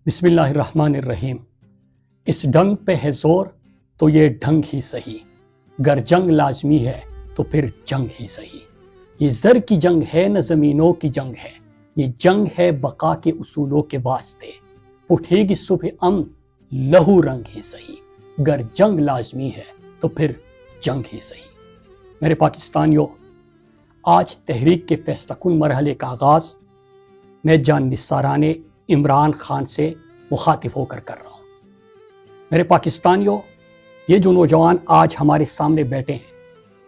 بسم اللہ الرحمن الرحیم۔ اس ڈنگ پہ ہے زور تو یہ ڈھنگ ہی صحیح، گر جنگ لازمی ہے تو پھر جنگ ہی صحیح۔ یہ زر کی جنگ ہے نہ زمینوں کی جنگ ہے، یہ جنگ ہے بقا کے اصولوں کے واسطے۔ اٹھے گی صبح امن لہو رنگ ہی صحیح، گر جنگ لازمی ہے تو پھر جنگ ہی صحیح۔ میرے پاکستانیوں، آج تحریک کے فیصلہ کن مرحلے کا آغاز میں جان نثارانہ عمران خان سے مخاطب ہو کر رہا ہوں۔ میرے پاکستانیوں، یہ جو نوجوان آج ہمارے سامنے بیٹھے ہیں،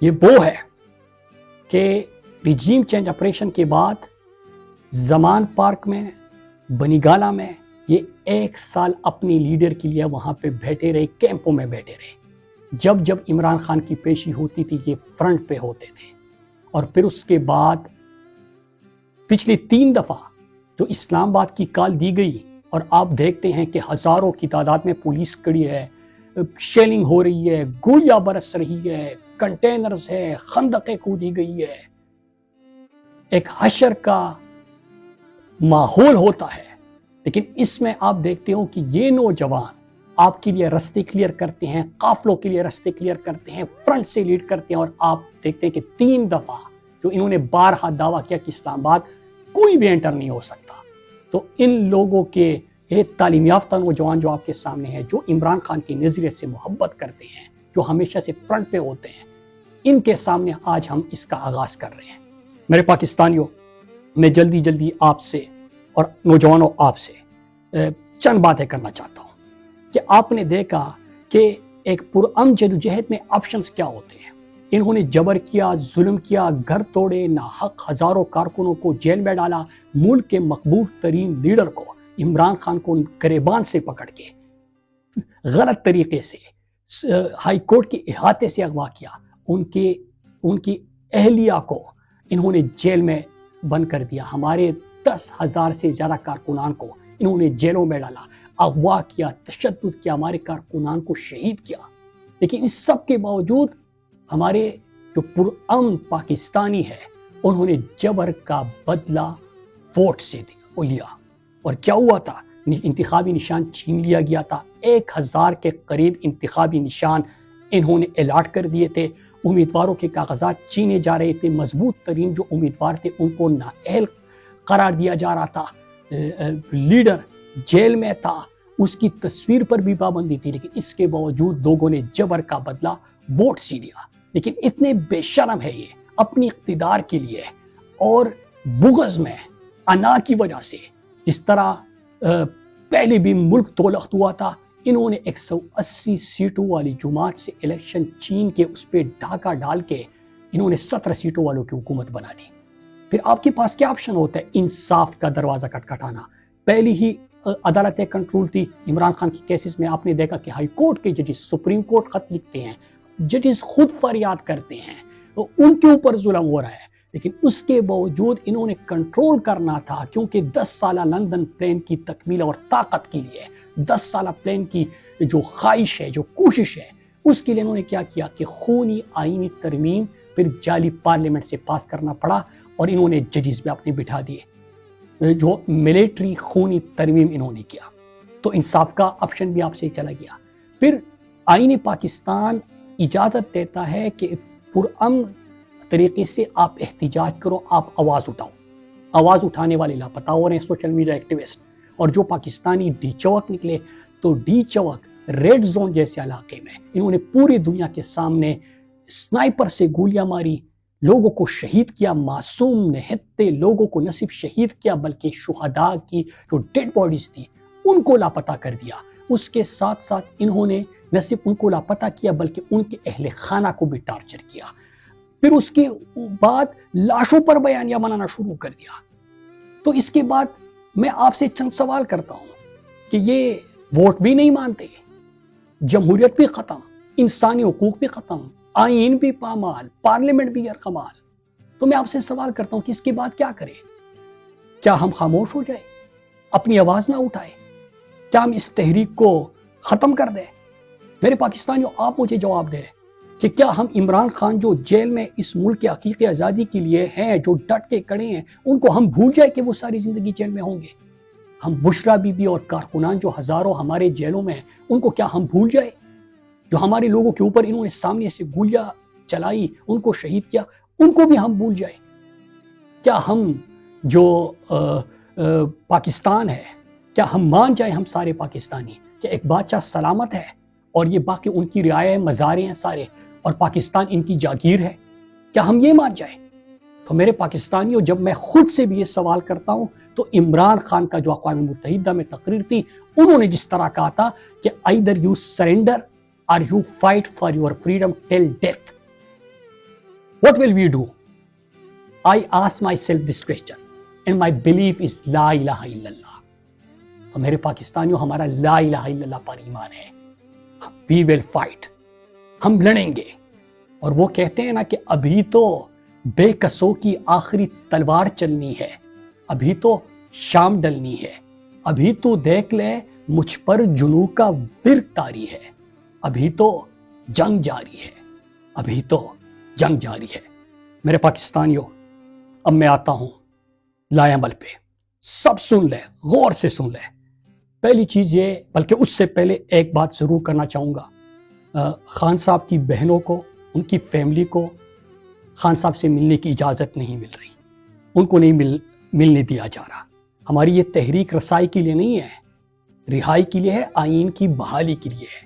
یہ وہ ہے کہ ریجیم چینج آپریشن کے بعد زمان پارک میں، بنی گالہ میں یہ 1 سال اپنی لیڈر کے لیے وہاں پہ بیٹھے رہے، کیمپوں میں بیٹھے رہے۔ جب عمران خان کی پیشی ہوتی تھی یہ فرنٹ پہ ہوتے تھے، اور پھر اس کے بعد پچھلی 3 دفعہ جو اسلام آباد کی کال دی گئی، اور آپ دیکھتے ہیں کہ ہزاروں کی تعداد میں پولیس کڑی ہے، شیلنگ ہو رہی ہے، گولیاں برس رہی ہے، کنٹینرز ہے، خندقیں کودی گئی ہے، ایک حشر کا ماحول ہوتا ہے۔ لیکن اس میں آپ دیکھتے ہو کہ یہ نوجوان آپ کے لیے رستے کلیئر کرتے ہیں، قافلوں کے لیے رستے کلیئر کرتے ہیں، فرنٹ سے لیڈ کرتے ہیں، اور آپ دیکھتے ہیں کہ 3 دفعہ جو انہوں نے بارہا دعویٰ کیا کہ اسلام آباد کوئی بھی انٹر نہیں ہو سکتا، تو ان لوگوں کے یہ تعلیم یافتہ نوجوان جو آپ کے سامنے ہیں، جو عمران خان کی نظریے سے محبت کرتے ہیں، جو ہمیشہ سے فرنٹ پہ ہوتے ہیں، ان کے سامنے آج ہم اس کا آغاز کر رہے ہیں۔ میرے پاکستانیوں، میں جلدی آپ سے اور نوجوانوں آپ سے چند باتیں کرنا چاہتا ہوں کہ آپ نے دیکھا کہ ایک پرامن جدوجہد میں آپشنز کیا ہوتے ہیں۔ انہوں نے جبر کیا، ظلم کیا، گھر توڑے، ناحق ہزاروں کارکنوں کو جیل میں ڈالا، ملک کے مقبول ترین لیڈر کو عمران خان کو گریبان سے پکڑ کے غلط طریقے سے ہائی کورٹ کے احاطے سے اغوا کیا، ان کی اہلیہ کو انہوں نے جیل میں بند کر دیا، ہمارے 10,000 سے زیادہ کارکنان کو انہوں نے جیلوں میں ڈالا، اغوا کیا، تشدد کیا، ہمارے کارکنان کو شہید کیا۔ لیکن اس سب کے باوجود ہمارے جو پرامن پاکستانی ہے، انہوں نے جبر کا بدلہ ووٹ سے لیا، اور کیا ہوا تھا؟ انتخابی نشان چھین لیا گیا تھا۔ 1,000 کے قریب انتخابی نشان انہوں نے الاٹ کر دیے تھے، امیدواروں کے کاغذات چھینے جا رہے تھے، مضبوط ترین جو امیدوار تھے ان کو نااہل قرار دیا جا رہا تھا، لیڈر جیل میں تھا، اس کی تصویر پر بھی پابندی تھی، لیکن اس کے باوجود لوگوں نے جبر کا بدلہ ووٹ سے لیا۔ لیکن اتنے بے شرم ہے یہ اپنی اقتدار کے لیے اور بغض میں انا کی وجہ سے، جس طرح پہلے بھی ملک دولخت ہوا تھا، انہوں نے 180 سیٹوں والی جماعت سے الیکشن چھین کے اس پہ ڈھاکہ ڈال کے انہوں نے 17 سیٹوں والوں کی حکومت بنا دی۔ پھر آپ کے پاس کیا آپشن ہوتا ہے؟ انصاف کا دروازہ کھٹکھٹانا۔ پہلی ہی عدالتیں کنٹرول تھی عمران خان کی کیسز میں، آپ نے دیکھا کہ ہائی کورٹ کے ججز سپریم کورٹ خط لکھتے ہیں، ججز خود فریاد کرتے ہیں، تو ان کے اوپر ظلم ہو رہا ہے، لیکن اس کے باوجود انہوں نے کنٹرول کرنا تھا، کیونکہ 10 سالہ لندن پلان کی تکمیل اور طاقت کے لیے، 10 سالہ پلان کی جو خواہش ہے، جو کوشش ہے، اس کے لیے انہوں نے کیا کیا کہ خونی آئینی ترمیم پھر جعلی پارلیمنٹ سے پاس کرنا پڑا، اور انہوں نے ججز بھی اپنے بٹھا دیے، جو ملٹری خونی ترمیم انہوں نے کیا، تو انصاف کا آپشن بھی آپ سے چلا گیا۔ پھر آئین پاکستان اجازت دیتا ہے کہ پرامن طریقے سے آپ احتجاج کرو، آپ آواز اٹھاؤ۔ آواز اٹھانے والے لاپتہ ہو رہے ہیں سوشل میڈیا ایکٹیوسٹ، اور جو پاکستانی ڈی چوک نکلے، تو ڈی چوک ریڈ زون جیسے علاقے میں انہوں نے پوری دنیا کے سامنے سنائپر سے گولیاں ماری، لوگوں کو شہید کیا، معصوم نہتے لوگوں کو نہ صرف شہید کیا بلکہ شہداء کی جو ڈیڈ باڈیز تھی ان کو لاپتہ کر دیا۔ اس کے ساتھ ساتھ انہوں نے نہ صرف ان کو لاپتہ کیا بلکہ ان کے اہل خانہ کو بھی ٹارچر کیا۔ پھر اس کے بعد لاشوں پر بیانیہ بنانا شروع کر دیا۔ تو اس کے بعد میں آپ سے چند سوال کرتا ہوں کہ یہ ووٹ بھی نہیں مانتے، جمہوریت بھی ختم، انسانی حقوق بھی ختم، آئین بھی پامال، پارلیمنٹ بھی یرغمال، تو میں آپ سے سوال کرتا ہوں کہ اس کے بعد کیا کریں؟ کیا ہم خاموش ہو جائیں، اپنی آواز نہ اٹھائیں؟ کیا ہم اس تحریک کو ختم کر دیں؟ میرے پاکستانیوں، آپ مجھے جواب دیں کہ کیا ہم عمران خان جو جیل میں اس ملک کے حقیقی آزادی کے لیے ہیں، جو ڈٹ کے کڑے ہیں، ان کو ہم بھول جائیں کہ وہ ساری زندگی جیل میں ہوں گے؟ ہم بشرا بی بی اور کارکنان جو ہزاروں ہمارے جیلوں میں ہیں ان کو کیا ہم بھول جائے؟ جو ہمارے لوگوں کے اوپر انہوں نے سامنے سے گولیاں چلائی، ان کو شہید کیا، ان کو بھی ہم بھول جائیں؟ کیا ہم جو پاکستان ہے، کیا ہم مان جائیں ہم سارے پاکستانی کہ ایک بادشاہ سلامت ہے اور یہ باقی ان کی رعایا مزارے ہیں سارے اور پاکستان ان کی جاگیر ہے؟ کیا ہم یہ مان جائیں؟ تو میرے پاکستانیوں، جب میں خود سے بھی یہ سوال کرتا ہوں تو عمران خان کا جو اقوام متحدہ میں تقریر تھی، انہوں نے جس طرح کہا تھا کہ either you surrender or you fight for your freedom till death. What will we do? I ask myself this question and my belief is لا الہ الا اللہ. تو میرے پاکستانیوں، ہمارا لا الہ الا اللہ پر ایمان ہے. We will fight. ہم لڑیں گے. اور وہ کہتے ہیں نا کہ ابھی تو بے کسوں کی آخری تلوار چلنی ہے، ابھی تو شام ڈلنی ہے، ابھی تو دیکھ لے مجھ پر جنوں کا ورق طاری ہے، ابھی تو جنگ جاری ہے، ابھی تو جنگ جاری ہے. میرے پاکستانیوں، اب میں آتا ہوں لائے عمل پہ. سب سن لے، غور سے سن لے. پہلی چیز یہ، بلکہ اس سے پہلے ایک بات ضرور کرنا چاہوں گا. خان صاحب کی بہنوں کو، ان کی فیملی کو خان صاحب سے ملنے کی اجازت نہیں مل رہی، ان کو نہیں ملنے دیا جا رہا. ہماری یہ تحریک رسائی کے لیے نہیں ہے، رہائی کے لیے ہے، آئین کی بحالی کے لیے ہے،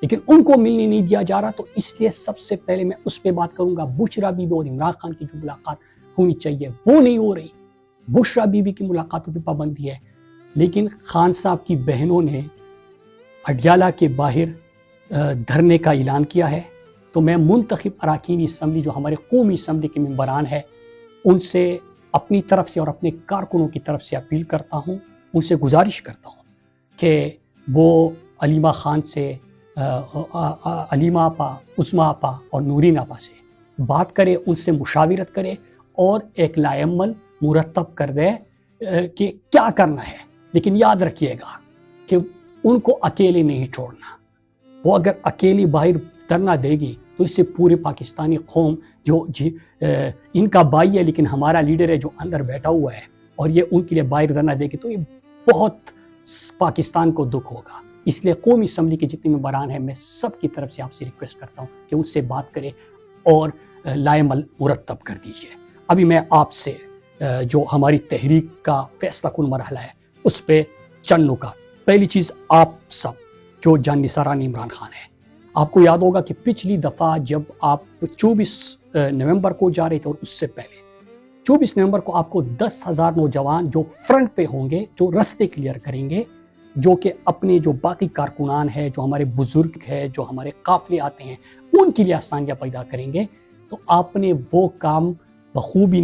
لیکن ان کو ملنے نہیں دیا جا رہا. تو اس لیے سب سے پہلے میں اس پہ بات کروں گا. بشرا بی بی اور عمران خان کی جو ملاقات ہونی چاہیے وہ نہیں ہو رہی. بشرا بی بی کی ملاقاتوں پہ پابندی ہے، لیکن خان صاحب کی بہنوں نے اڈیالہ کے باہر دھرنے کا اعلان کیا ہے. تو میں منتخب اراکین اسمبلی، جو ہمارے قومی اسمبلی کے ممبران ہیں، ان سے اپنی طرف سے اور اپنے کارکنوں کی طرف سے اپیل کرتا ہوں، ان سے گزارش کرتا ہوں کہ وہ علیمہ خان سے، علیمہ آپا، عظمیٰ آپا اور نورین آپا سے بات کرے، ان سے مشاورت کرے اور ایک لائحہ عمل مرتب کر دے کہ کیا کرنا ہے. لیکن یاد رکھیے گا کہ ان کو اکیلے نہیں چھوڑنا. وہ اگر اکیلی باہر دھرنا دے گی تو اس سے پورے پاکستانی قوم جو ان کا بھائی ہے لیکن ہمارا لیڈر ہے جو اندر بیٹھا ہوا ہے، اور یہ ان کے لیے باہر دھرنا دے گی تو یہ بہت پاکستان کو دکھ ہوگا. اس لیے قومی اسمبلی کے جتنے ممبران ہیں، میں سب کی طرف سے آپ سے ریکویسٹ کرتا ہوں کہ ان سے بات کرے اور لائحہ عمل مرتب کر دیجیے. ابھی میں آپ سے جو ہماری تحریک کا فیصلہ کن مرحلہ ہے اس پہ چند نکات. پہلی چیز، آپ سب جو جان نثاران عمران خان ہیں، آپ کو یاد ہوگا کہ پچھلی دفعہ جب آپ 24 نومبر کو جا رہے تھے، اور اس سے پہلے 24 نومبر کو آپ کو 10,000 نوجوان جو فرنٹ پہ ہوں گے، جو رستے کلیئر کریں گے، جو کہ اپنے جو باقی کارکنان ہیں، جو ہمارے بزرگ ہیں، جو ہمارے قافلے آتے ہیں، ان کے لیے آسانیاں پیدا کریں گے. تو آپ نے وہ کام بخوبی